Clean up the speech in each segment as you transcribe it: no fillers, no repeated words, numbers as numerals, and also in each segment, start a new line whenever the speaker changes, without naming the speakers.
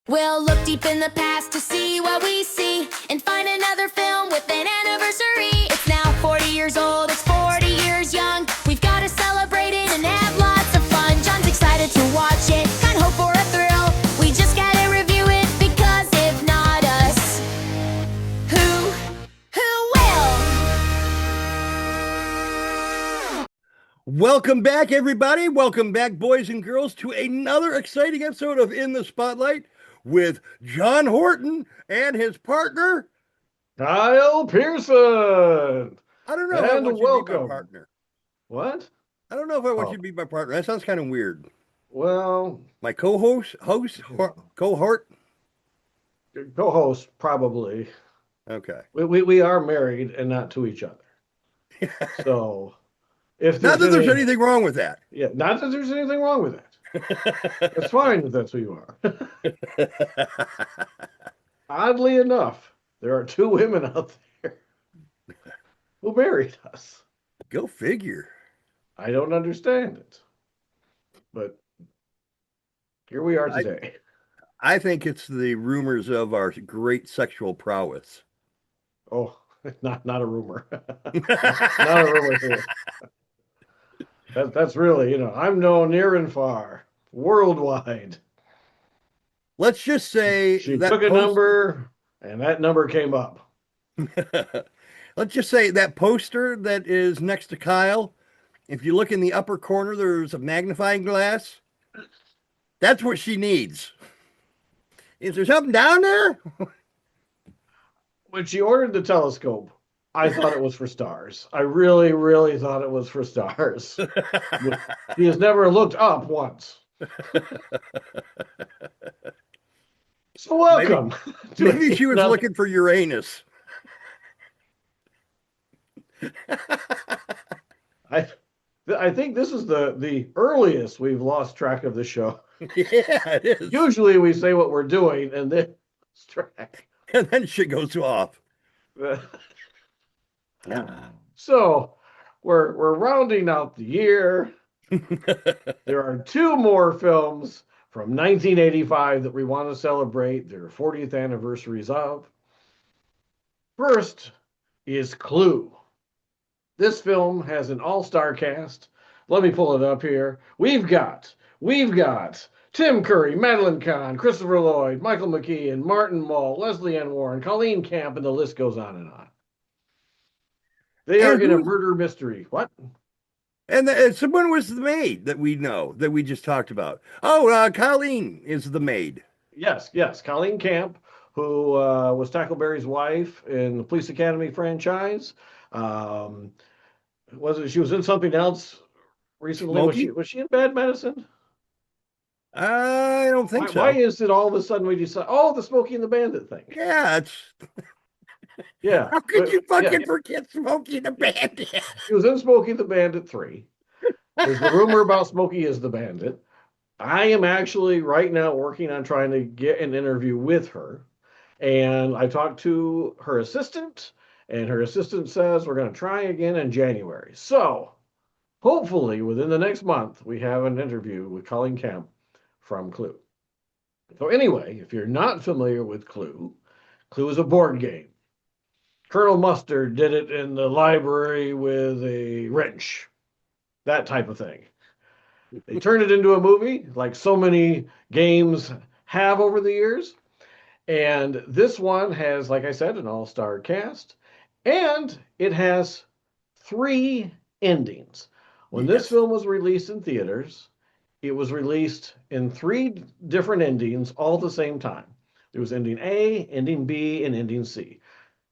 We'll look deep in the past to see what we see and find another film with an anniversary. It's now 40 years old, it's 40 years young. We've got to celebrate it and have lots of fun. John's excited to watch it, got hope for a thrill. We just gotta review it because if not us, who will?
Welcome back, everybody. Welcome back, boys and girls, to another exciting episode of In the Spotlight with John Horton and his partner,
Kyle Pierson.
I don't know if I want you to be my partner.
What?
I don't know if I want you to be my partner. That sounds kind of weird.
Well,
my co-host, cohort,
co-host, probably.
Okay.
We are married and not to each other. So, if
not that there's anything wrong with that.
Yeah, not that there's anything wrong with that. It's fine if that's who you are. Oddly enough, there are two women out there who married us.
Go figure.
I don't understand it. But here we are today.
I think it's the rumors of our great sexual prowess.
Oh, not a rumor. Not a rumor here. That's really, I'm known near and far, worldwide.
Let's just say
she took a number and that number came up.
Let's just say that poster that is next to Kyle, if you look in the upper corner, there's a magnifying glass. That's what she needs. Is there something down there?
When she ordered the telescope, I thought it was for stars. I really, really thought it was for stars. She has never looked up once. So welcome.
Maybe she was looking for Uranus.
I think this is the earliest we've lost track of the show.
Yeah, it is.
Usually we say what we're doing and then lose track.
And then shit goes off.
So we're rounding out the year. There are two more films from 1985 that we want to celebrate their 40th anniversaries of. First is Clue. This film has an all-star cast. Let me pull it up here. We've got Tim Curry, Madeline Kahn, Christopher Lloyd, Michael McKean, Martin Mull, Leslie Ann Warren, Colleen Camp, and the list goes on and on. They are in a murder mystery. What?
And someone was the maid that we know, that we just talked about. Oh, Colleen is the maid.
Yes. Colleen Camp, who was Tackleberry's wife in the Police Academy franchise. She was in something else recently? Was she in Bad Medicine?
I don't think so.
Why is it all of a sudden we decide, the Smokey and the Bandit thing?
Yeah, it's...
Yeah.
How could you fucking forget Smokey the Bandit?
She was in Smokey the Bandit 3. There's the rumor about Smokey is the Bandit. I am actually right now working on trying to get an interview with her. And I talked to her assistant, and her assistant says we're going to try again in January. So hopefully within the next month, we have an interview with Colleen Camp from Clue. So anyway, if you're not familiar with Clue, Clue is a board game. Colonel Mustard did it in the library with a wrench, that type of thing. They turned it into a movie, like so many games have over the years. And this one has, like I said, an all-star cast. And it has 3 endings. When this film was released in theaters, it was released in 3 different endings all at the same time. There was ending A, ending B, and ending C.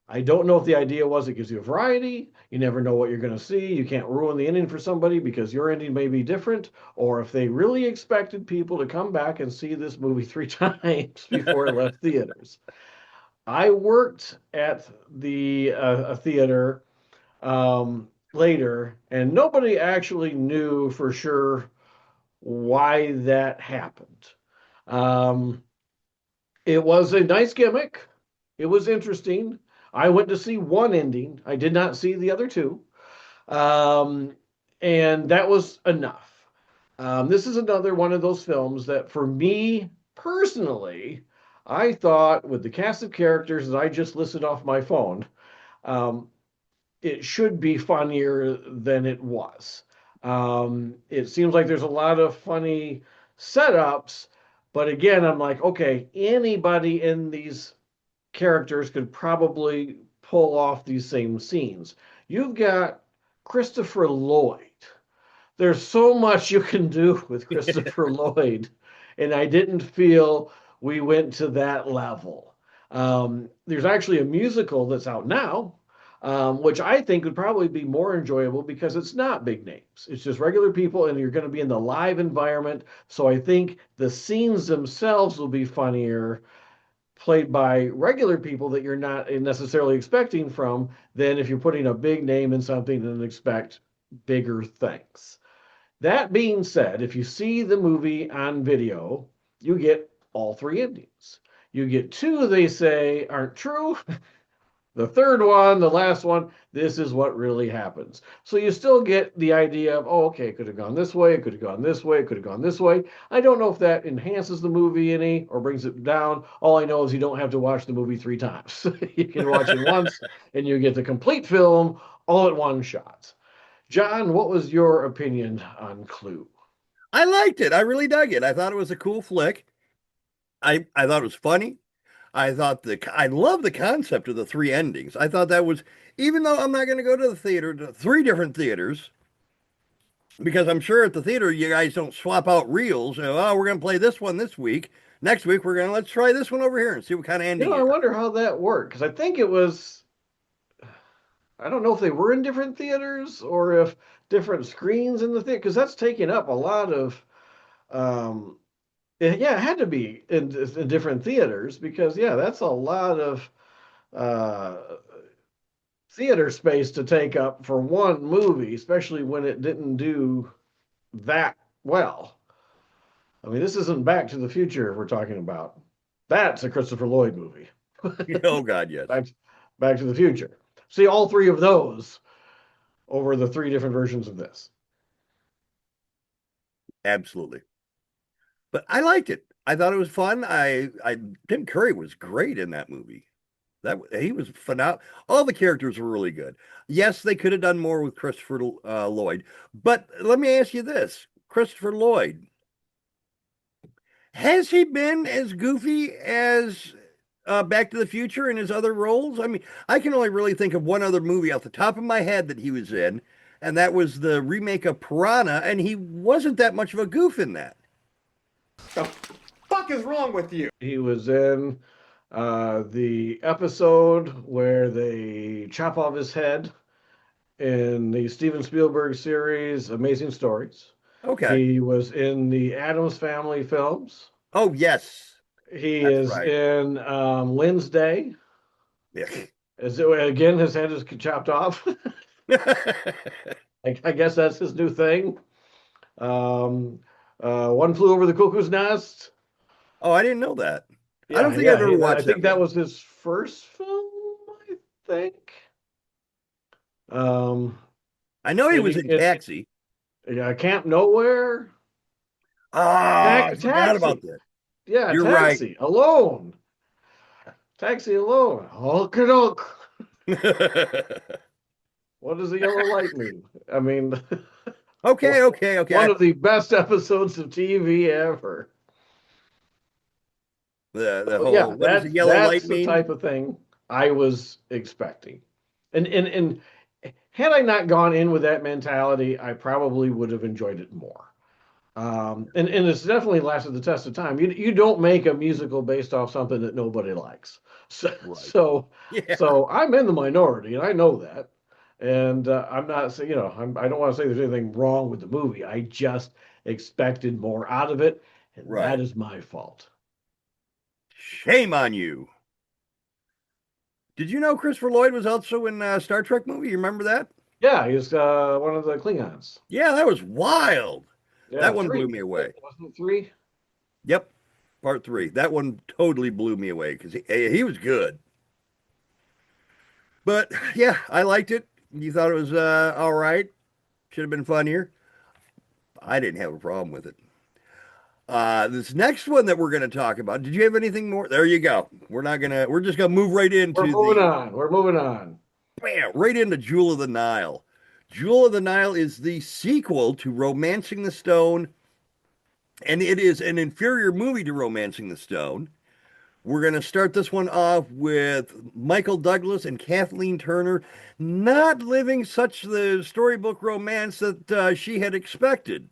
I don't know if the idea was it gives you a variety. You never know what you're going to see. You can't ruin the ending for somebody because your ending may be different. Or if they really expected people to come back and see this movie 3 times before it left theaters. I worked at the a theater later, and nobody actually knew for sure why that happened. It was a nice gimmick. It was interesting. I went to see one ending. I did not see the other 2. And that was enough. This is another one of those films that for me personally, I thought with the cast of characters that I just listed off my phone, um, it should be funnier than it was. It seems like there's a lot of funny setups, but again, I'm like, okay, anybody in these characters could probably pull off these same scenes. You've got Christopher Lloyd. There's so much you can do with Christopher Lloyd, and I didn't feel we went to that level. There's actually a musical that's out now, which I think would probably be more enjoyable because it's not big names. It's just regular people, and you're going to be in the live environment. So I think the scenes themselves will be funnier played by regular people that you're not necessarily expecting from than if you're putting a big name in something and expect bigger things. That being said, if you see the movie on video, you get all three endings. You get two they say aren't true. The third one, the last one, this is what really happens. So you still get the idea of, oh, okay, it could have gone this way, it could have gone this way, it could have gone this way. I don't know if that enhances the movie any or brings it down. All I know is you don't have to watch the movie three times. You can watch it once and you get the complete film all at one shot. John, what was your opinion on Clue?
I liked it. I really dug it. I thought it was a cool flick. I thought it was funny. I love the concept of the three endings. I thought that was, even though I'm not going to go to the theater, to three different theaters, because I'm sure at the theater you guys don't swap out reels. You know, oh, we're going to play this one this week. Next week we're going to let's try this one over here and see what kind of
You
ending
know,
you
I
got.
wonder how that worked because I think it was, I don't know if they were in different theaters or if different screens in the theater because that's taking up a lot of um, yeah, it had to be in different theaters because yeah, that's a lot of uh, theater space to take up for one movie, especially when it didn't do that well. I mean, this isn't Back to the Future we're talking about. That's a Christopher Lloyd movie.
Oh God, yes,
Back Back to the Future. See all three of those over the three different versions of this.
absolutely. But I liked it. I thought it was fun. I Tim Curry was great in that movie. That he was phenomenal. All the characters were really good. Yes, they could have done more with Christopher Lloyd. But let me ask you this: Christopher Lloyd, has he been as goofy as Back to the Future in his other roles? I mean, I can only really think of one other movie off the top of my head that he was in, and that was the remake of Piranha, and he wasn't that much of a goof in that.
The fuck is wrong with you?
He was in the episode where they chop off his head in the Steven Spielberg series Amazing Stories.
Okay.
He was in the Addams Family films.
Oh yes,
He
that's
is
right.
in Lynn's Day.
Yeah.
Again, his head is chopped off. I guess that's his new thing. Um, One Flew Over the Cuckoo's Nest.
Oh, I didn't know that. I don't
Yeah,
think I've ever
I
watched that
think that
one.
was his first film, I think. Um,
I know he
and
was in Taxi.
yeah, Camp Nowhere.
Ah, I forgot about
Taxi.
that.
Yeah,
You're right.
Taxi. Alone. Taxi Alone. Hulk and Hulk. What does the yellow light mean? I mean,
Okay, okay,
one
okay.
of the best episodes of TV ever.
The
But yeah,
whole what does the yellow light
that's the
mean?
type of thing I was expecting. And had I not gone in with that mentality, I probably would have enjoyed it more. And it's definitely lasted the test of time. You don't make a musical based off something that nobody likes. So
Right.
so
Yeah.
so I'm in the minority, and I know that. And I'm not saying, I don't want to say there's anything wrong with the movie. I just expected more out of it, and that
Right.
is my fault.
Shame on you. Did you know Christopher Lloyd was also in a Star Trek movie? You remember that?
Yeah, he's one of the Klingons.
Yeah, that was wild.
Yeah,
That one blew
three.
me away.
Wasn't it three?
Yep. Part three. That one totally blew me away because he was good. But yeah, I liked it. You thought it was all right. Should have been funnier. I didn't have a problem with it. This next one that we're going to talk about. Did you have anything more? There you go. We're just going to move right
We're
into
moving on. We're moving on.
bam, right into Jewel of the Nile. Jewel of the Nile is the sequel to Romancing the Stone, and it is an inferior movie to Romancing the Stone. We're going to start this one off with Michael Douglas and Kathleen Turner not living such the storybook romance that she had expected.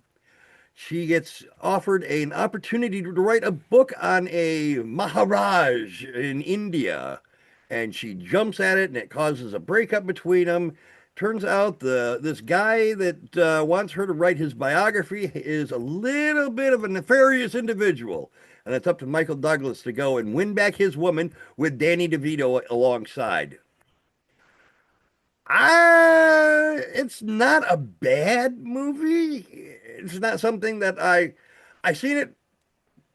She gets offered an opportunity to write a book on a Maharaj in India, and she jumps at it, and it causes a breakup between them. Turns out this guy that wants her to write his biography is a little bit of a nefarious individual, and it's up to Michael Douglas to go and win back his woman with Danny DeVito alongside. It's not a bad movie. It's not something that I seen it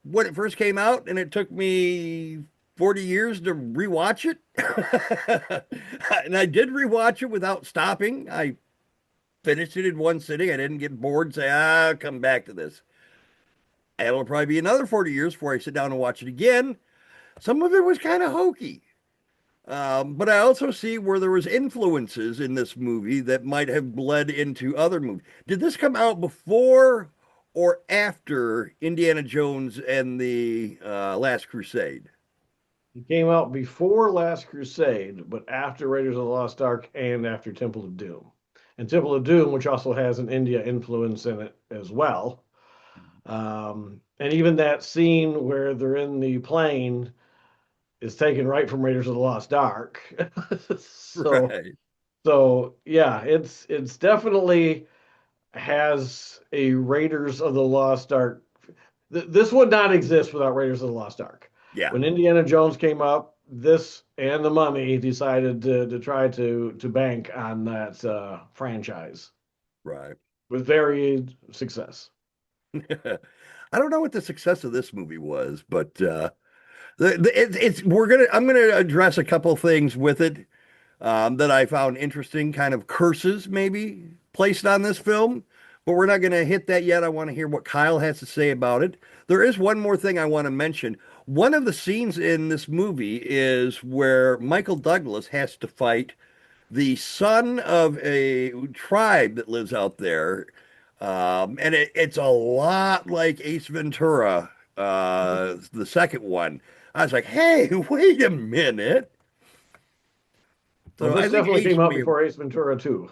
when it first came out, and it took me 40 years to rewatch it. And I did rewatch it without stopping. I finished it in one sitting. I didn't get bored and say, I'll come back to this. And it'll probably be another 40 years before I sit down and watch it again. Some of it was kind of hokey. But I also see where there was influences in this movie that might have bled into other movies. Did this come out before or after Indiana Jones and the Last Crusade?
It came out before Last Crusade, but after Raiders of the Lost Ark and after Temple of Doom. And Temple of Doom, which also has an India influence in it as well. And even that scene where they're in the plane is taken right from Raiders of the Lost Ark. so,
Right.
so yeah, it's definitely has a Raiders of the Lost Ark. This would not exist without Raiders of the Lost Ark.
Yeah.
When Indiana Jones came up, this and the Mummy decided to try to bank on that franchise
Right.
with varied success.
I don't know what the success of this movie was, but I'm gonna address a couple things with it that I found interesting, kind of curses maybe placed on this film, but we're not gonna hit that yet. I want to hear what Kyle has to say about it. There is one more thing I want to mention. One of the scenes in this movie is where Michael Douglas has to fight the son of a tribe that lives out there. And it's a lot like Ace Ventura, the second one. I was like, hey, wait a minute.
Well,
So
this
I think
definitely
Ace
came out
may
before Ace Ventura 2.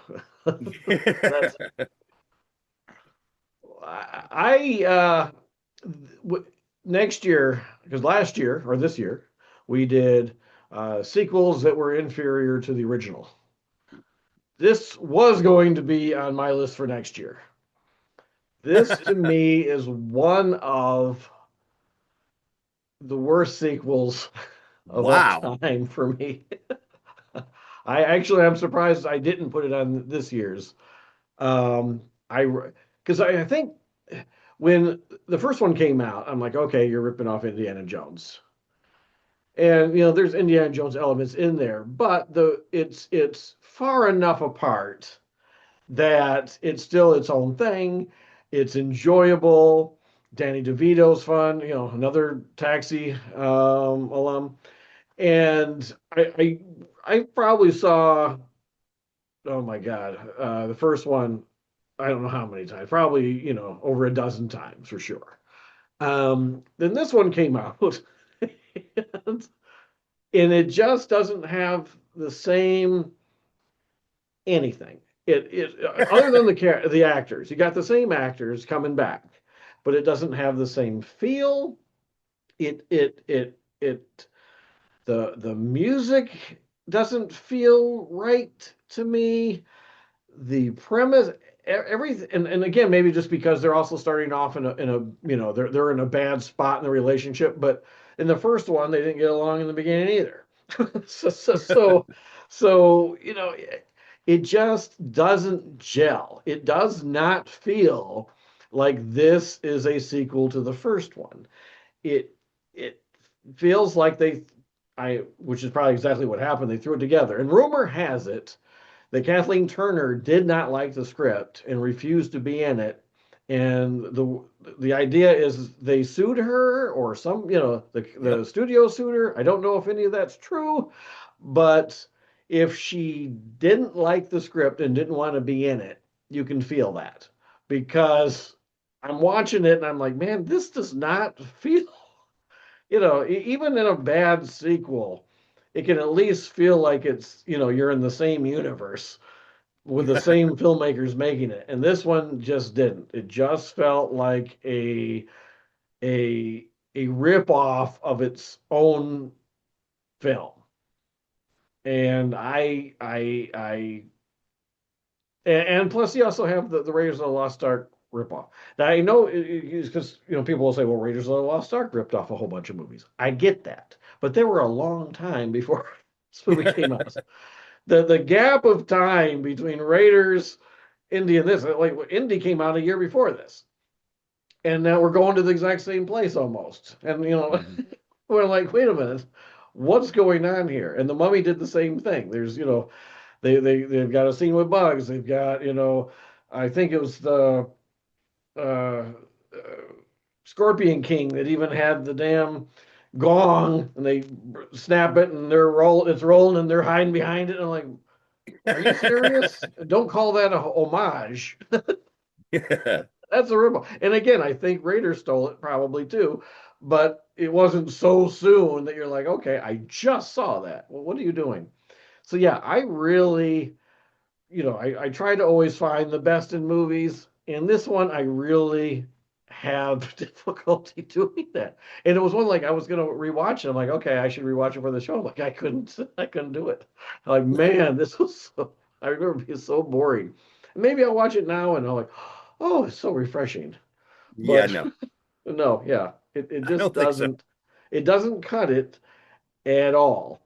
That's, I next year, because last year or this year, we did sequels that were inferior to the original. This was going to be on my list for next year. This to me is one of the worst sequels of
wow.
all time for me. I'm surprised I didn't put it on this year's. I think when the first one came out, I'm like, okay, you're ripping off Indiana Jones, and there's Indiana Jones elements in there, but it's far enough apart that it's still its own thing. It's enjoyable. Danny DeVito's fun, another Taxi alum, and I probably saw, oh my God, the first one, I don't know how many times, probably, over a dozen times for sure. Then this one came out, and it just doesn't have the same anything. It other than the actors, you got the same actors coming back, but it doesn't have the same feel. The music doesn't feel right to me. The premise, everything, and again, maybe just because they're also starting off in a they're in a bad spot in the relationship, but in the first one they didn't get along in the beginning either. so it just doesn't gel. It does not feel like this is a sequel to the first one. It feels like which is probably exactly what happened. They threw it together, and rumor has it that Kathleen Turner did not like the script and refused to be in it, And the idea is they sued her or some, the
Yep.
studio sued her. I don't know if any of that's true, but if she didn't like the script and didn't want to be in it, you can feel that because I'm watching it and I'm like, man, this does not feel, even in a bad sequel, it can at least feel like it's, you're in the same universe with the same filmmakers making it. And this one just didn't. It just felt like a rip off of its own film. And and plus you also have the Raiders of the Lost Ark ripoff. Now I know because people will say, well, Raiders of the Lost Ark ripped off a whole bunch of movies. I get that, but they were a long time before this movie came out. The gap of time between Raiders, Indy, and this, like Indy came out a year before this, and now we're going to the exact same place almost. And we're like, wait a minute, what's going on here? And the Mummy did the same thing. There's they've got a scene with bugs. They've got I think it was the uh, Scorpion King that even had the damn gong, and they snap it, and it's rolling, and they're hiding behind it. And I'm like, are you serious? Don't call that a homage.
Yeah.
That's a ripoff. And again, I think Raiders stole it probably too, but it wasn't so soon that you're like, okay, I just saw that. Well, what are you doing? So yeah, I really, I try to always find the best in movies. In this one, I really have difficulty doing that. And it was one like I was gonna rewatch it. I'm like, okay, I should rewatch it for the show. Like I couldn't do it. I'm like, man, this was I remember being so boring. Maybe I'll watch it now and I'm like, oh, it's so refreshing.
Yeah,
But
no,
no, yeah, it
I
just
don't think so.
doesn't cut it at all.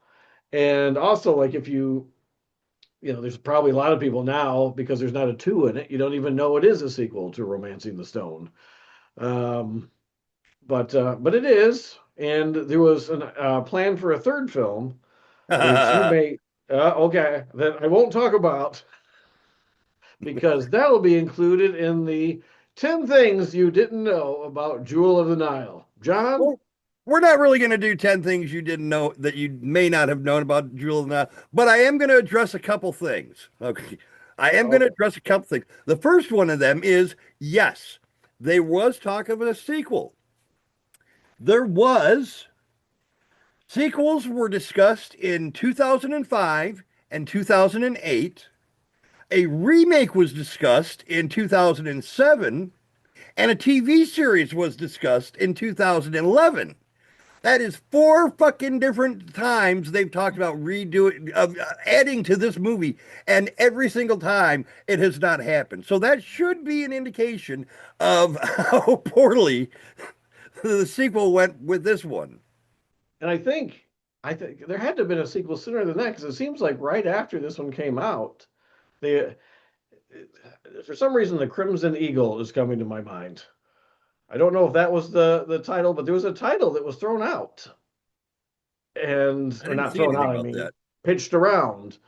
And also, like if there's probably a lot of people now because there's not a two in it. You don't even know it is a sequel to Romancing the Stone. Um, but it is, and there was a plan for a third film, which you may okay that I won't talk about because that'll be included in the 10 things you didn't know about Jewel of the Nile. John?
Well, we're not really going to do 10 things you didn't know that you may not have known about Jewel of the Nile, but I am going to address a couple things. Okay. I am going to
Okay.
address a couple things. The first one of them is yes, there was talk of a sequel. There was. Sequels were discussed in 2005 and 2008. A remake was discussed in 2007, and a TV series was discussed in 2011. That is four fucking different times they've talked about redoing, adding to this movie, and every single time it has not happened. So that should be an indication of how poorly the sequel went with this one.
And I think there had to have been a sequel sooner than that because it seems like right after this one came out, they for some reason the Crimson Eagle is coming to my mind. I don't know if that was the title, but there was a title that was thrown out and
I
or
didn't
not
see
thrown
anything
out, I
about
mean
that.
pitched around.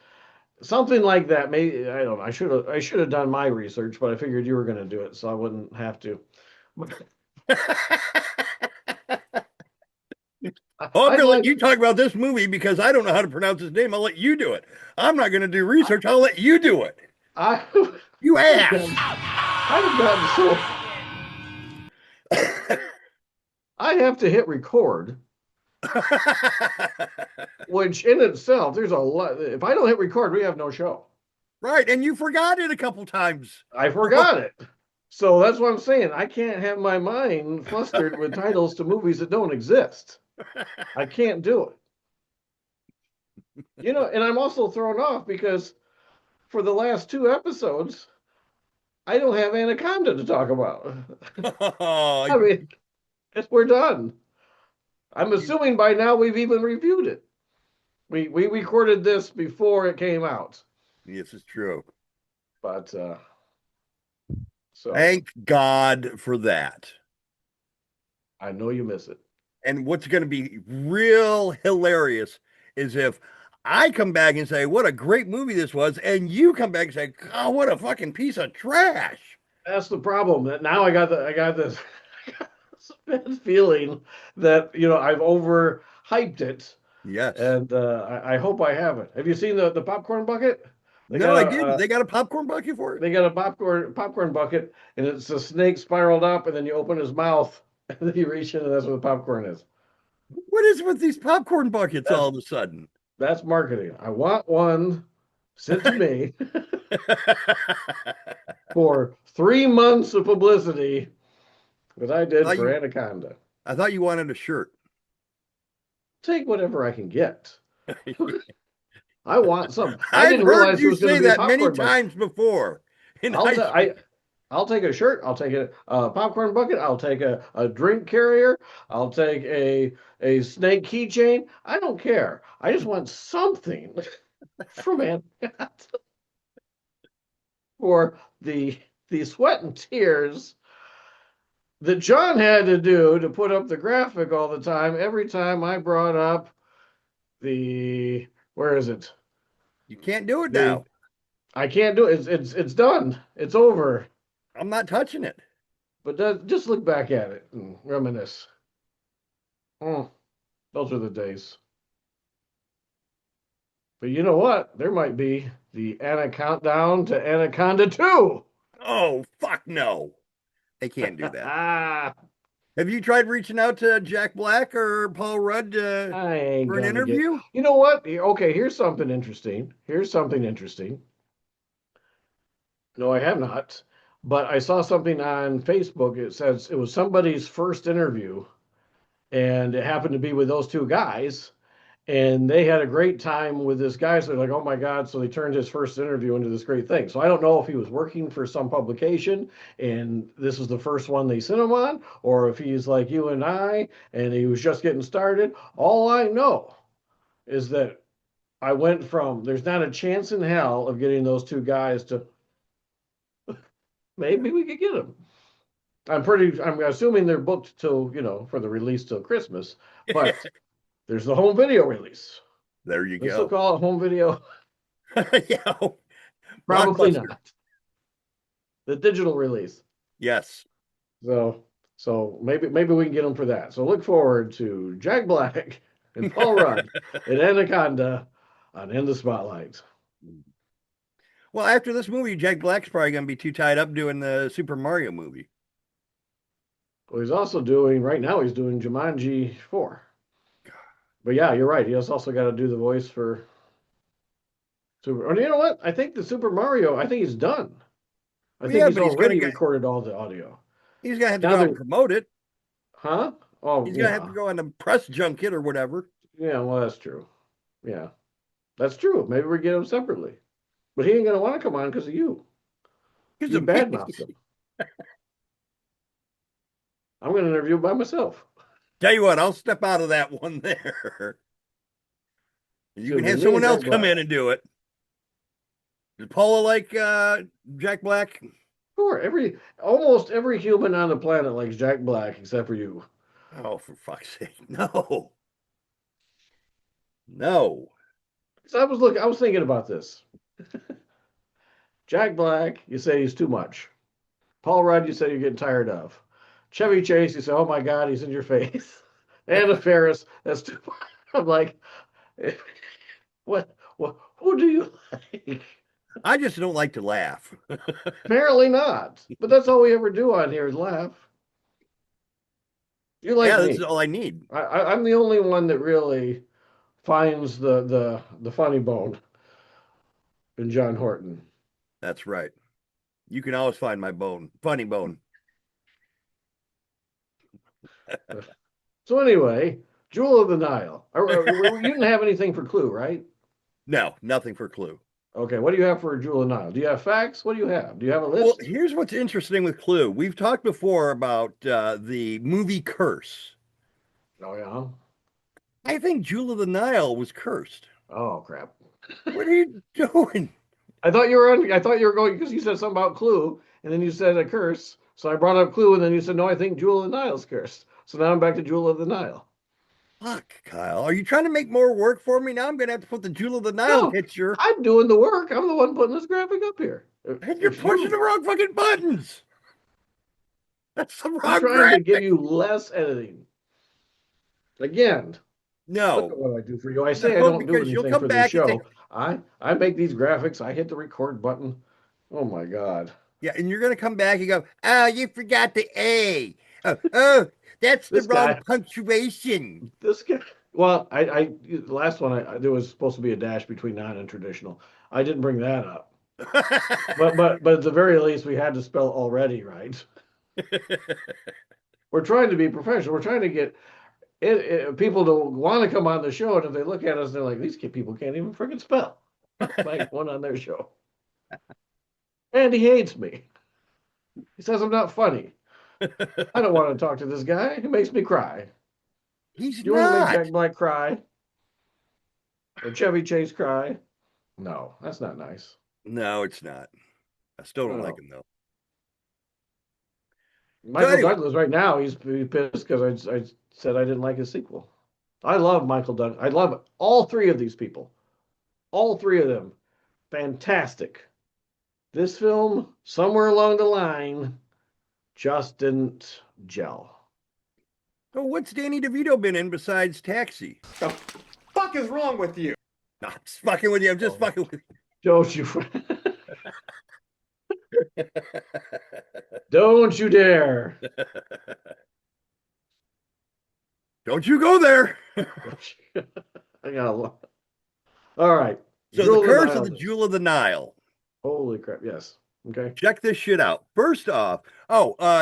Something like that. Maybe I don't know. I should have done my research, but I figured you were going to do it, so I wouldn't have to.
Oh, I'm
I'd
going to let
like
you talk about this movie because I don't know how to pronounce his name. I'll let you do it. I'm not going to do research. I'll let you do it.
I
You
I've
ass.
gotten so I have to hit record, which in itself, there's a lot. If I don't hit record, we have no show.
Right. And you forgot it a couple times.
I forgot it. So that's what I'm saying. I can't have my mind flustered with titles to movies that don't exist. I can't do it. And I'm also thrown off because for the last two episodes, I don't have Anaconda to talk about. I mean, we're done. I'm assuming by now we've even reviewed it. We recorded this before it came out,
This is true.
but so
Thank God for that.
I know you miss it.
And what's going to be real hilarious is if I come back and say, what a great movie this was, and you come back and say, oh, what a fucking piece of trash.
That's the problem. That now I got this bad feeling that I've overhyped it,
Yes.
and I hope I haven't. Have you seen the popcorn bucket? They
No,
got
I
a
didn't. They got a popcorn bucket for it.
they got a popcorn bucket, and it's a snake spiraled up, and then you open his mouth, and then you reach in, and that's what the popcorn is.
What is with these popcorn buckets
That's
all of a sudden?
that's marketing. I want one sent to me for 3 months of publicity that I did for Anaconda.
I thought you wanted a shirt.
Take whatever I can get. I want some. I
I've
didn't
heard
realize it
you
was going
say
to be a
that many
popcorn bucket.
times before.
I'll take a shirt. I'll take a popcorn bucket. I'll take a drink carrier. I'll take a snake keychain. I don't care. I just want something from Anaconda for the sweat and tears that John had to do to put up the graphic all the time. Every time I brought up where is it?
You can't do it now.
I can't do it. It's done. It's over.
I'm not touching it.
But just look back at it and reminisce. Those are the days. But you know what? There might be the countdown to Anaconda 2.
Oh, fuck no. They can't do that.
Ah,
Have you tried reaching out to Jack Black or Paul Rudd
I ain't
for an
gonna
interview?
You know what? Okay, here's something interesting. No, I have not. But I saw something on Facebook. It says it was somebody's first interview, and it happened to be with those two guys. And they had a great time with this guy. So they're like, oh my God. So they turned his first interview into this great thing. So I don't know if he was working for some publication and this is the first one they sent him on, or if he's like you and I and he was just getting started. All I know is that I went from there's not a chance in hell of getting those two guys to maybe we could get them. I'm assuming they're booked till, for the release till Christmas, but there's the home video release.
There you
They
go.
still call it home video.
Yeah.
Probably
Blockbuster.
not. The digital release.
Yes.
So maybe we can get them for that. So look forward to Jack Black and Paul Rudd and Anaconda on In the Spotlight.
Well, after this movie, Jack Black's probably going to be too tied up doing the Super Mario movie.
Well, right now he's doing Jumanji 4. But yeah, you're right. He has also got to do the voice for Super. Or you know what? I think the Super Mario, I think he's done. I think he's already recorded all the audio.
He's going to have to go out and promote it.
Huh? Oh,
he's going to have to go on a press junket or whatever.
Yeah, well, that's true. Yeah, that's true. Maybe we get him separately. But he ain't going to want to come on because of you.
He's
You badmouth him. I'm going to interview by myself.
Tell you what, I'll step out of that one there. You can have someone else come in and do it. Is Paula like Jack Black?
Sure. Almost every human on the planet likes Jack Black except for you.
Oh, for fuck's sake. No. No.
So I was thinking about this. Jack Black, you say he's too much. Paul Rudd, you say you're getting tired of. Chevy Chase, you say, oh my God, he's in your face. Anna Faris, that's too much. I'm like, what, who do you like?
I just don't like to laugh.
Apparently not. But that's all we ever do on here is laugh. You like me.
That's all I need.
I'm the only one that really finds the funny bone in John Horton.
That's right. You can always find my funny bone.
So anyway, Jewel of the Nile. You didn't have anything for Clue, right?
No, nothing for Clue.
Okay, what do you have for Jewel of the Nile? Do you have facts? What do you have? Do you have a list?
Well, here's what's interesting with Clue. We've talked before about the movie Curse.
Oh, yeah?
I think Jewel of the Nile was cursed.
Oh, crap.
What are you doing?
I thought you were going, because you said something about Clue, and then you said a curse. So I brought up Clue, and then you said, no, I think Jewel of the Nile's cursed. So now I'm back to Jewel of the Nile.
Fuck, Kyle. Are you trying to make more work for me? Now I'm going to have to put the Jewel of the Nile picture.
I'm doing the work. I'm the one putting this graphic up here.
And you're pushing the wrong fucking buttons. That's the
I'm
wrong
trying to give
graphic.
you less editing. Again, look at
No,
what I do for you. I say I
no,
don't do
because you'll
anything
come
for this
back and say,
show. I make these graphics. I hit the record button. Oh my God.
yeah, and you're gonna come back and go, oh, you forgot the A. Oh, that's the
This
wrong
guy,
punctuation.
this guy. Well, the last one there was supposed to be a dash between non and traditional. I didn't bring that up. But at the very least, we had to spell already right. We're trying to be professional. We're trying to get people to want to come on the show, and if they look at us, they're like, these people can't even freaking spell. Like one on their show. And he hates me. He says I'm not funny. I don't want to talk to this guy. He makes me cry.
He's
Do you want to make
not.
Jack Black cry? Or Chevy Chase cry? No, that's not nice.
No, it's not. I still don't like
No.
him though. So
Michael
anyway,
Douglas right now, he's pissed because I said I didn't like his sequel. I love Michael Douglas. I love all three of these people. All three of them. Fantastic. This film, somewhere along the line, just didn't gel.
so what's Danny DeVito been in besides Taxi?
The fuck is wrong with you?
No, I'm just fucking with you. I'm just
Oh.
fucking with
Don't you
you.
don't you dare.
Don't you go there.
I got a lot. All right.
So
Jewel
the
of
Curse of
Nile
the
is-
Jewel of the Nile.
Holy crap. Yes. Okay.
Check this shit out. First off,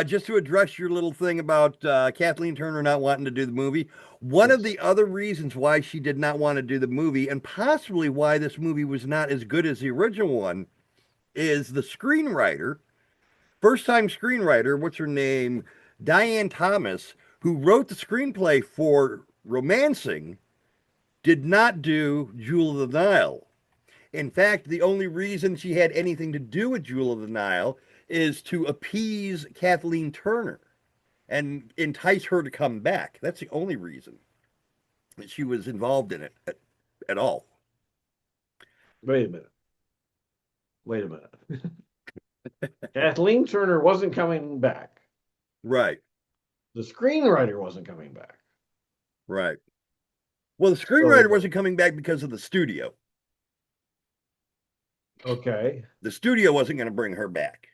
just to address your little thing about Kathleen Turner not wanting to do the movie, one of
Yes.
the other reasons why she did not want to do the movie, and possibly why this movie was not as good as the original one, is the screenwriter, first time screenwriter, what's her name? Diane Thomas, who wrote the screenplay for Romancing, did not do Jewel of the Nile. In fact, the only reason she had anything to do with Jewel of the Nile is to appease Kathleen Turner and entice her to come back. That's the only reason that she was involved in it at all.
Wait a minute. Wait a minute. Kathleen Turner wasn't coming back.
Right,
The screenwriter wasn't coming back.
right. Well, the screenwriter wasn't coming back because of the studio.
Okay.
The studio wasn't going to bring her back.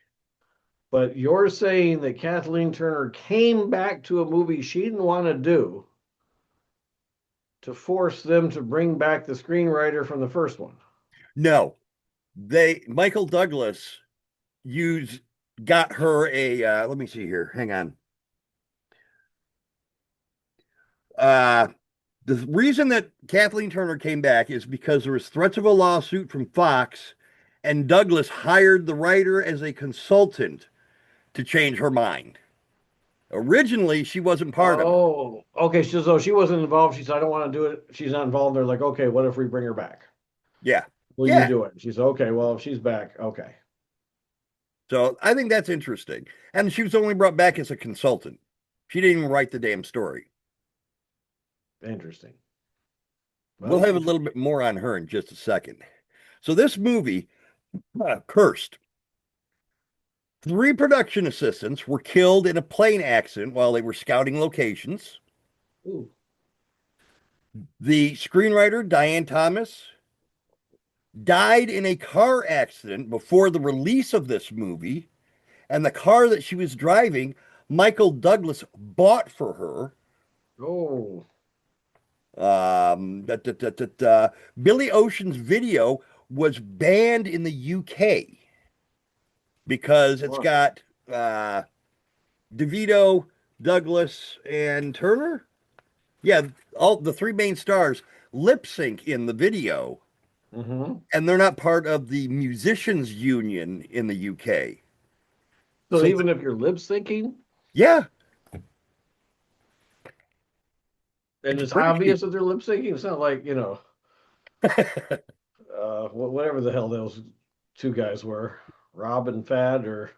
But you're saying that Kathleen Turner came back to a movie she didn't want to do to force them to bring back the screenwriter from the first one.
No, Michael Douglas got her a let me see here. Hang on. The reason that Kathleen Turner came back is because there was threats of a lawsuit from Fox, and Douglas hired the writer as a consultant to change her mind. Originally, she wasn't part of it.
Oh, okay. So she wasn't involved. She said, I don't want to do it. She's not involved. They're like, okay, what if we bring her back?
Yeah.
Will
Yeah.
you do it? She said, okay, well, if she's back, okay.
So I think that's interesting. And she was only brought back as a consultant. She didn't even write the damn story.
Interesting.
We'll have a little bit more on her in just a second. So this movie, Cursed. 3 production assistants were killed in a plane accident while they were scouting locations.
Ooh.
The screenwriter, Diane Thomas, died in a car accident before the release of this movie. And the car that she was driving, Michael Douglas bought for her.
Oh.
Billy Ocean's video was banned in the UK because it's got DeVito, Douglas, and Turner. Yeah, all the 3 main stars lip sync in the video, and they're not part of the musicians union in the UK.
So even if you're lip syncing,
yeah,
and it's
British
obvious that they're lip syncing, it's not like, whatever the hell those 2 guys were, Rob and Fad, or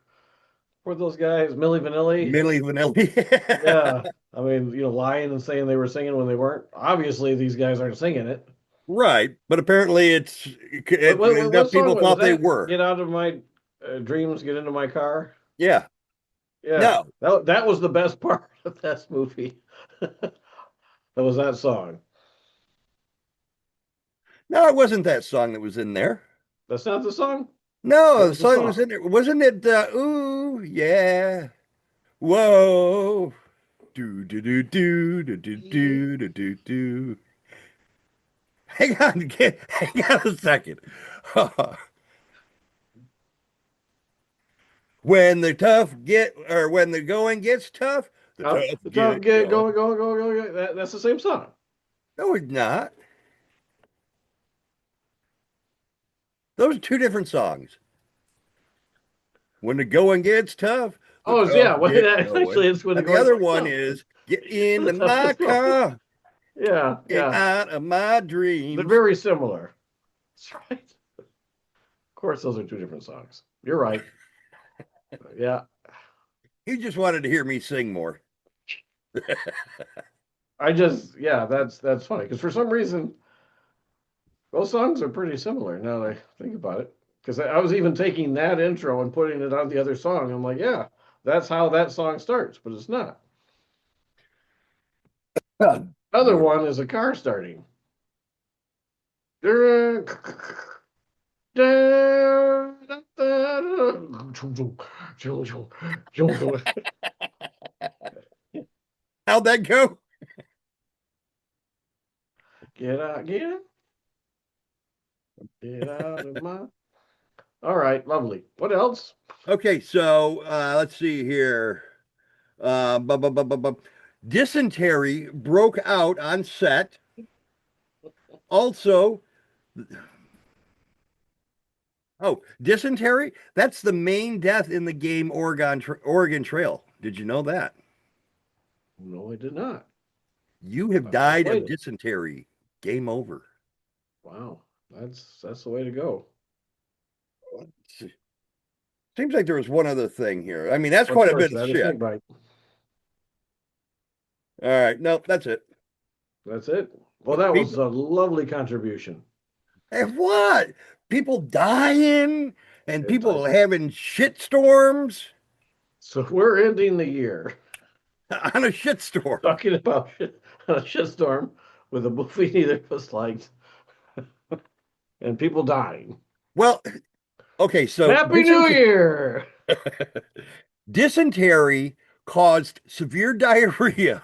were those guys Milli Vanilli?
Milli Vanilli.
Yeah, I mean, lying and saying they were singing when they weren't. Obviously, these guys aren't singing it.
Right, but apparently
What
enough
song
people
was
thought they
that?
were.
Get out of my dreams, get into my car.
Yeah.
Yeah,
No,
that was the best part of that movie. That was that song.
no, it wasn't that song that was in there.
That's not the song?
No,
What
the
was the
song was
song?
in there. Wasn't it? Ooh, yeah. Whoa. Do do do do do do do do do do. Hang on a second. When the tough get, or when the going gets tough, the
Oh,
tough
the tough
get
get
going.
going. That's the same song.
No, it's not. Those are two different songs. When the going gets tough, the
Oh, it's,
tough
yeah. Well,
get going.
actually, it's when the
And the
going
other
gets
one
tough.
is get into
The tough
my
gets going.
car,
Yeah,
get
yeah.
out of my
They're
dreams.
very similar. That's right. Of course, those are two different songs. You're right. Yeah.
You just wanted to hear me sing more.
Yeah, that's funny because for some reason those songs are pretty similar now that I think about it. Because I was even taking that intro and putting it on the other song. I'm like, yeah, that's how that song starts, but it's not. Other
Beautiful.
one is a car starting.
How'd that go?
Get out of my. All right, lovely. What else?
Okay, so let's see here. Dysentery broke out on set. Also, oh, dysentery? That's the main death in the game Oregon Trail. Did you know that?
No, I did not.
You have
I'm
died of
disappointed.
dysentery. Game over.
Wow, that's the way to go.
Seems like there was one other thing here. I mean, that's
What's
quite a
yours?
bit of
That a
shit.
snake bite.
All right, no, that's it.
That's it. Well, that was
People,
a lovely contribution.
and what? People dying and
It,
people
I,
having shit storms
so we're ending the year
on a shit storm.
talking about a shitstorm with a movie neither of us liked and people dying.
Well, okay, so
Happy New Year!
dysentery caused severe diarrhea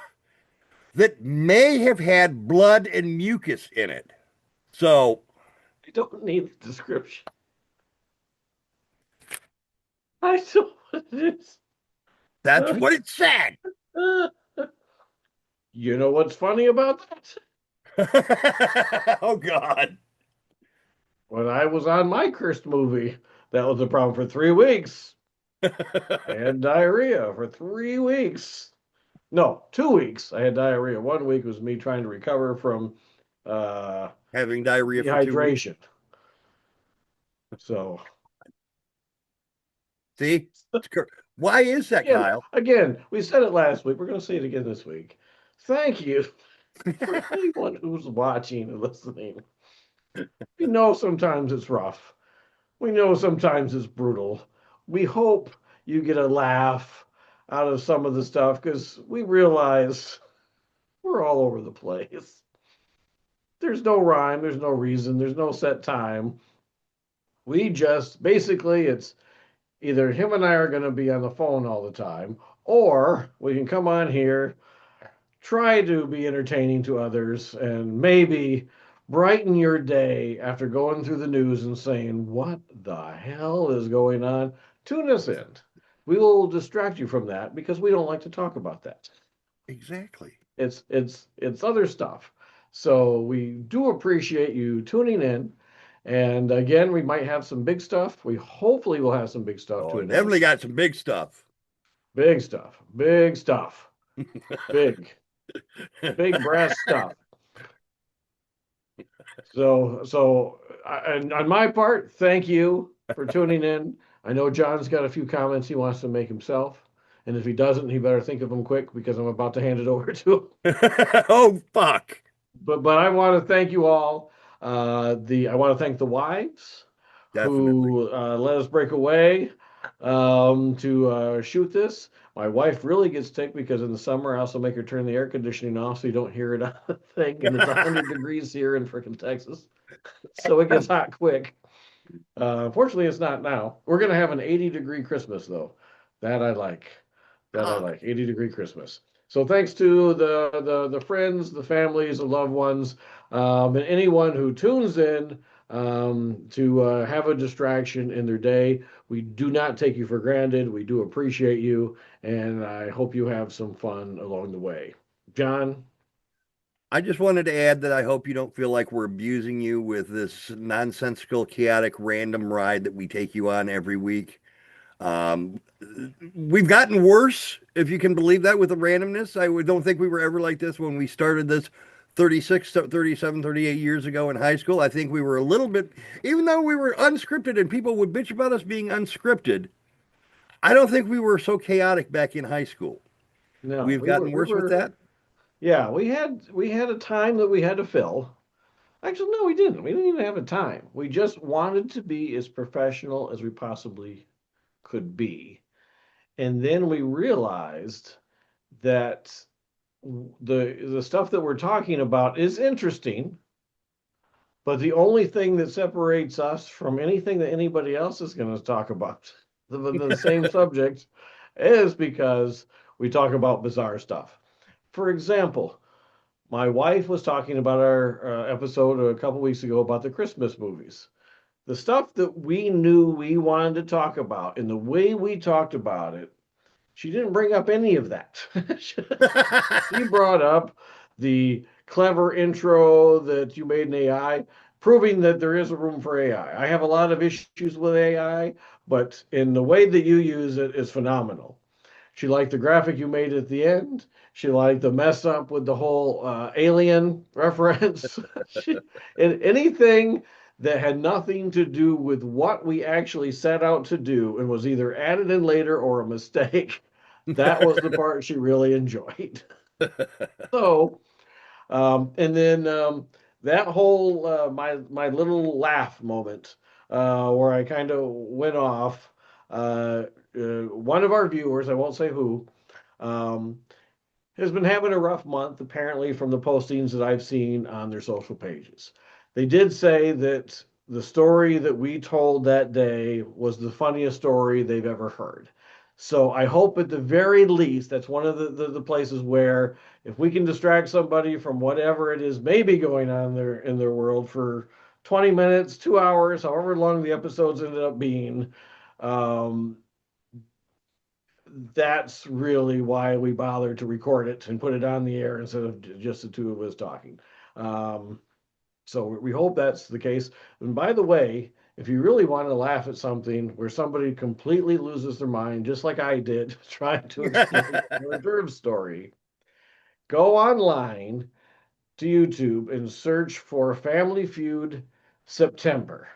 that may have had blood and mucus in it. So
I don't need the description. I know what it is.
that's what it said.
You know what's funny about that?
Oh God.
When I was on my cursed movie, that was a problem for 3 weeks. I had diarrhea for 3 weeks. No, 2 weeks. I had diarrhea. 1 week was me trying to recover from
Having diarrhea for 2 weeks.
dehydration. So
See? Why is that,
again,
Kyle?
again, we said it last week. We're going to say it again this week. Thank you for anyone who's watching and listening. We know sometimes it's rough. We know sometimes it's brutal. We hope you get a laugh out of some of the stuff because we realize we're all over the place. There's no rhyme, there's no reason, there's no set time. We just basically, it's either him and I are going to be on the phone all the time, or we can come on here, try to be entertaining to others, and maybe brighten your day after going through the news and saying, what the hell is going on? Tune us in. We will distract you from that because we don't like to talk about that.
Exactly.
It's other stuff. So we do appreciate you tuning in. And again, we might have some big stuff. We hopefully will have some big stuff to
Oh,
announce.
definitely got some big stuff.
Big stuff. Big stuff. Big. Big brass stuff. And on my part, thank you for tuning in. I know John's got a few comments he wants to make himself. And if he doesn't, he better think of them quick because I'm about to hand it over to him.
Oh fuck.
But I want to thank you all. I want to thank the wives
Definitely.
who let us break away. to shoot this. My wife really gets ticked because in the summer I also make her turn the air conditioning off so you don't hear it on the thing. And it's 100 degrees here in frickin' Texas. So it gets hot quick. Fortunately, it's not now. We're gonna have an 80-degree Christmas though. That I like. That I like. 80-degree Christmas. So thanks to the friends, the families, the loved ones, and anyone who tunes in to have a distraction in their day. We do not take you for granted. We do appreciate you, and I hope you have some fun along the way. John?
I just wanted to add that I hope you don't feel like we're abusing you with this nonsensical, chaotic, random ride that we take you on every week. Um, we've gotten worse, if you can believe that, with the randomness. Don't think we were ever like this when we started this 36, 37, 38 years ago in high school. I think we were a little bit, even though we were unscripted and people would bitch about us being unscripted, I don't think we were so chaotic back in high school.
No,
We've gotten
we
worse with
were.
that.
Yeah, we had a time that we had to fill. Actually, no, we didn't. We didn't even have a time. We just wanted to be as professional as we possibly could be. And then we realized that the stuff that we're talking about is interesting, but the only thing that separates us from anything that anybody else is going to talk about, the same subject, is because we talk about bizarre stuff. For example, my wife was talking about our episode a couple weeks ago about the Christmas movies. The stuff that we knew we wanted to talk about and the way we talked about it, she didn't bring up any of that. She brought up the clever intro that you made in AI, proving that there is a room for AI. I have a lot of issues with AI, but in the way that you use it is phenomenal. She liked the graphic you made at the end. She liked the mess up with the whole alien reference. Anything that had nothing to do with what we actually set out to do and was either added in later or a mistake, that was the part she really enjoyed. So, and then that whole my little laugh moment where I kind of went off. One of our viewers, I won't say who, um, has been having a rough month, apparently, from the postings that I've seen on their social pages. They did say that the story that we told that day was the funniest story they've ever heard. So I hope at the very least that's one of the places where if we can distract somebody from whatever it is maybe going on there in their world for 20 minutes, 2 hours, however long the episodes ended up being, um, that's really why we bothered to record it and put it on the air instead of just the two of us talking. Um, so we hope that's the case. And by the way, if you really want to laugh at something where somebody completely loses their mind, just like I did, trying to explain the reserve story, go online to YouTube and search for Family Feud September.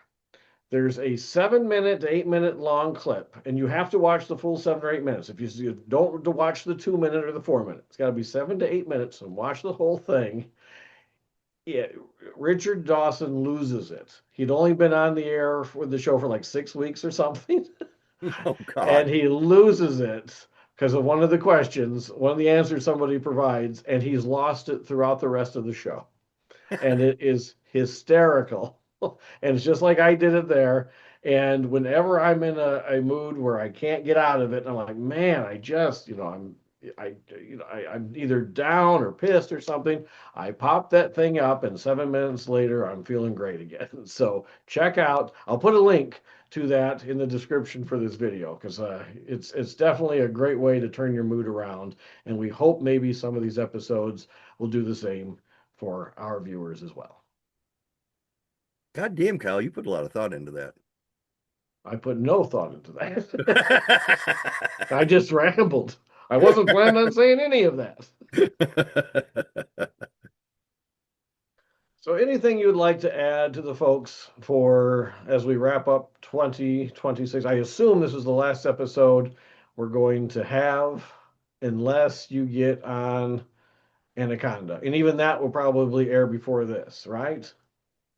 There's a 7 minute to 8 minute long clip, and you have to watch the full 7 or 8 minutes. If you don't watch the 2 minute or the 4 minute, it's got to be 7 to 8 minutes and watch the whole thing. Yeah, Richard Dawson loses it. He'd only been on the air for the show for like 6 weeks or something,
Oh
and
God.
he loses it because of one of the questions, one of the answers somebody provides, and he's lost it throughout the rest of the show. And it is hysterical. And it's just like I did it there. And whenever I'm in a mood where I can't get out of it, I'm like, man, I just, I'm either down or pissed or something. I pop that thing up, and 7 minutes later, I'm feeling great again. So check out. I'll put a link to that in the description for this video because it's definitely a great way to turn your mood around. And we hope maybe some of these episodes will do the same for our viewers as well.
God damn, Kyle, you put a lot of thought into that.
I put no thought into that. I just rambled. I wasn't planning on saying any of that. So anything you'd like to add to the folks for as we wrap up 2026? I assume this is the last episode we're going to have unless you get on Anaconda. And even that will probably air before this, right?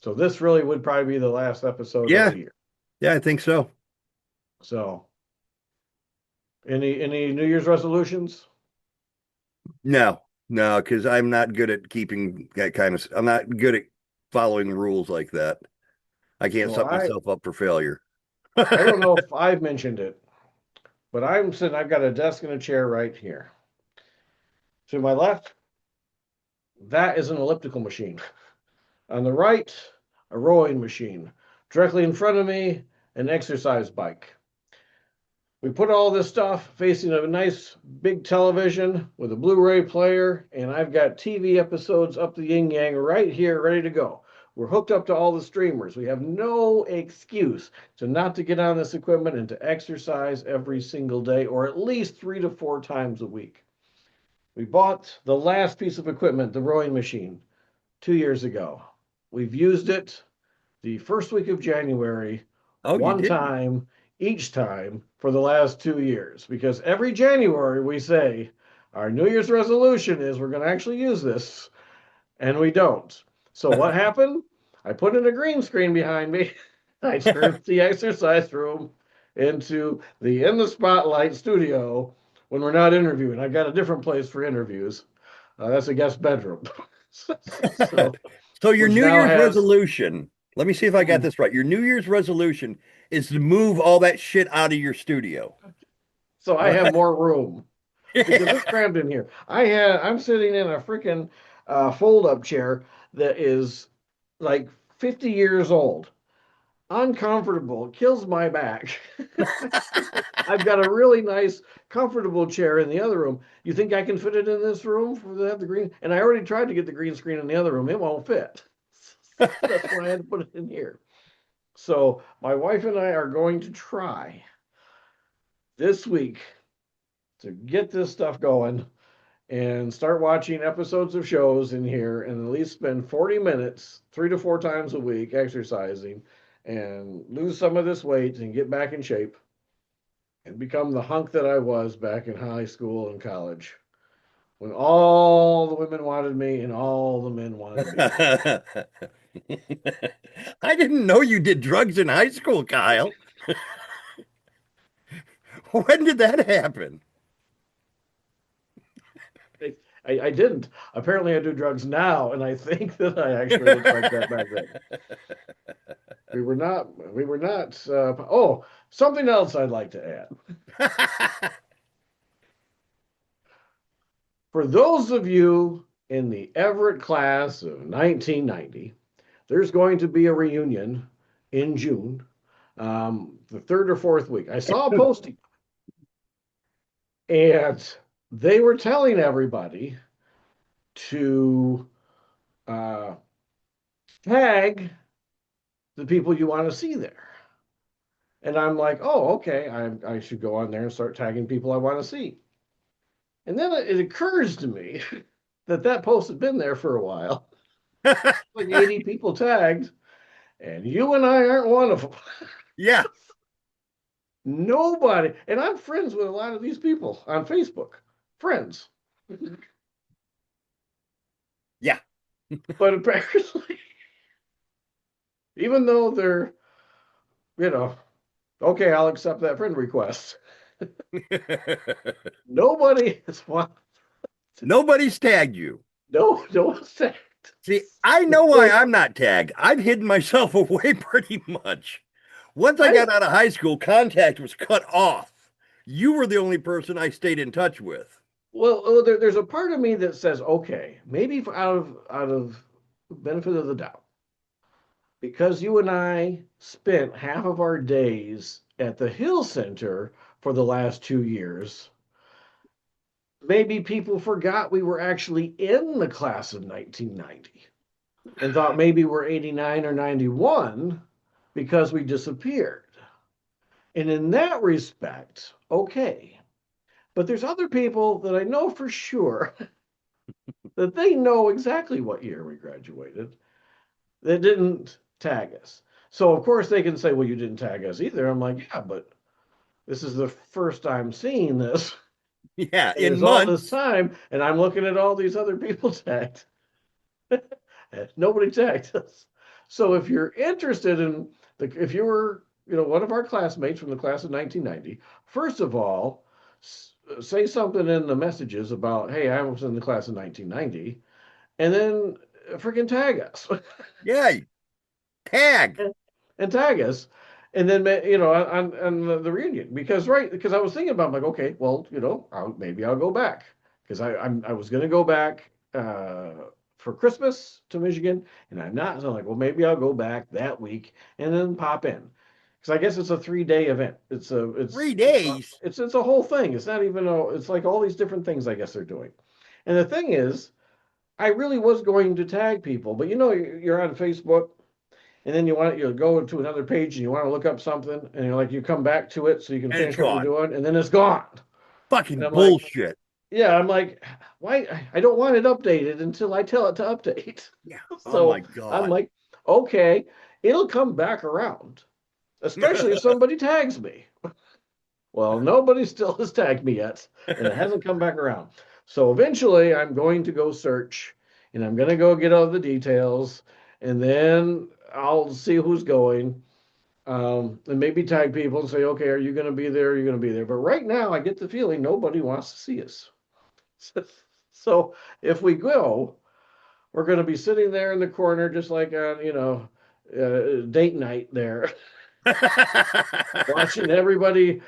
So this really would probably be the last episode of
Yeah,
the year.
yeah, I think so.
So Any New Year's resolutions?
No, no, because I'm not good at keeping that kind of. I'm not good at following rules like that. I can't
Well,
set myself up for failure.
I don't know if I've mentioned it, but I'm sitting, I've got a desk and a chair right here. To my left, that is an elliptical machine. On the right, a rowing machine. Directly in front of me, an exercise bike. We put all this stuff facing a nice big television with a Blu-ray player, and I've got TV episodes up the yin yang right here, ready to go. We're hooked up to all the streamers. We have no excuse to not to get on this equipment and to exercise every single day, or at least 3 to 4 times a week. We bought the last piece of equipment, the rowing machine, 2 years ago. We've used it the first week of January,
Oh, you
one
did?
time, each time for the last 2 years. Because every January we say, our New Year's resolution is we're going to actually use this, and we don't. So what happened? I put in a green screen behind me. I turned the exercise room into the In the Spotlight studio when we're not interviewing. I got a different place for interviews. That's a guest bedroom. So,
So your
which
New
now
Year's
has
resolution, let me see if I got this right. Your New Year's resolution is to move all that shit out of your studio.
so I have more room because it's crammed in here. I'm sitting in a freaking fold-up chair that is like 50 years old, uncomfortable, kills my back. I've got a really nice, comfortable chair in the other room. You think I can fit it in this room for the green? And I already tried to get the green screen in the other room. It won't fit. That's why I had to put it in here. So my wife and I are going to try this week to get this stuff going and start watching episodes of shows in here and at least spend 40 minutes 3 to 4 times a week exercising and lose some of this weight and get back in shape and become the hunk that I was back in high school and college when all the women wanted me and all the men wanted me.
I didn't know you did drugs in high school, Kyle. When did that happen?
I didn't. Apparently, I do drugs now, and I think that I actually looked like that back then. We were not. We were not. Oh, something else I'd like to add. For those of you in the Everett class of 1990, there's going to be a reunion in June, the third or fourth week. I saw a posting, and they were telling everybody to tag the people you want to see there. And I'm like, oh, okay, I should go on there and start tagging people I want to see. And then it occurs to me that post had been there for a while, like 80 people tagged, and you and I aren't one of them.
Yeah.
Nobody, and I'm friends with a lot of these people on Facebook, friends.
Yeah.
But apparently, even though they're, okay, I'll accept that friend request. Nobody has wanted.
Nobody's tagged you.
No one's tagged.
See, I know why I'm not tagged. I've hidden myself away pretty much. Once I got out of high school, contact was cut off. You were the only person I stayed in touch with.
Well, there's a part of me that says, okay, maybe out of benefit of the doubt, because you and I spent half of our days at the Hill Center for the last 2 years, maybe people forgot we were actually in the class of 1990 and thought maybe we're 89 or 91 because we disappeared. And in that respect, okay. But there's other people that I know for sure that they know exactly what year we graduated that didn't tag us. So of course they can say, well, you didn't tag us either. I'm like, yeah, but this is the first I'm seeing this.
Yeah,
in months. All this time, and I'm looking at all these other people tagged. Nobody tagged us. So if you're interested in if you were, one of our classmates from the class of 1990, first of all, say something in the messages about, hey, I was in the class of 1990, and then freaking tag us.
Yeah, tag.
And tag us, and then on the reunion, because I was thinking about, I'm like, okay, well, maybe I'll go back, because I was going to go back for Christmas to Michigan, and I'm not. So I'm like, well, maybe I'll go back that week and then pop in, because I guess it's a 3-day event.
Three days.
It's a whole thing. It's not even it's like all these different things I guess they're doing, and the thing is, I really was going to tag people, but you're on Facebook, and then you go to another page and you want to look up something, and you come back to it so you can
And it's
finish what you're
gone.
doing, and then it's gone. And
Fucking
I'm like,
bullshit.
yeah, I'm like, why? I don't want it updated until I tell it to update.
Yeah. Oh my
So I'm
God.
like, okay, it'll come back around, especially if somebody tags me. Well, nobody still has tagged me yet, and it hasn't come back around. So eventually, I'm going to go search, and I'm going to go get all the details, and then I'll see who's going, and maybe tag people and say, okay, are you going to be there? Are you going to be there? But right now, I get the feeling nobody wants to see us. So if we go, we're going to be sitting there in the corner, just like on, date night there, watching everybody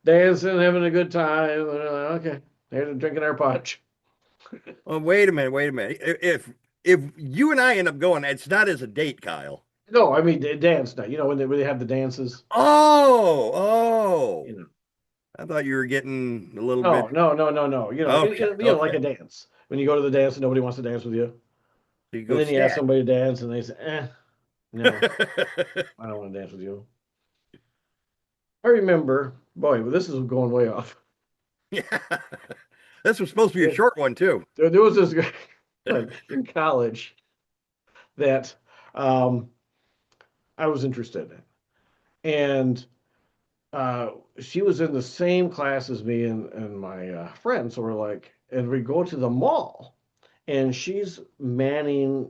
dancing, having a good time. And okay, they're drinking our punch.
Oh, wait a minute. Wait a minute. If you and I end up going, it's not as a date, Kyle.
No, I mean dance night. When they have the dances.
Oh, oh.
You know.
I thought you were getting a little
No,
bit.
no, no, no, no.
Okay,
Like
okay.
a dance. When you go to the dance and nobody wants to dance with you,
You
and
go
then you ask
sad.
somebody to dance, and they say, no, I don't want to dance with you. I remember, boy, but this is going way off.
Yeah. This was supposed to be a short one too.
There was this guy like in college that um, I was interested in, and she was in the same class as me and my friend. So we're like, and we go to the mall, and she's manning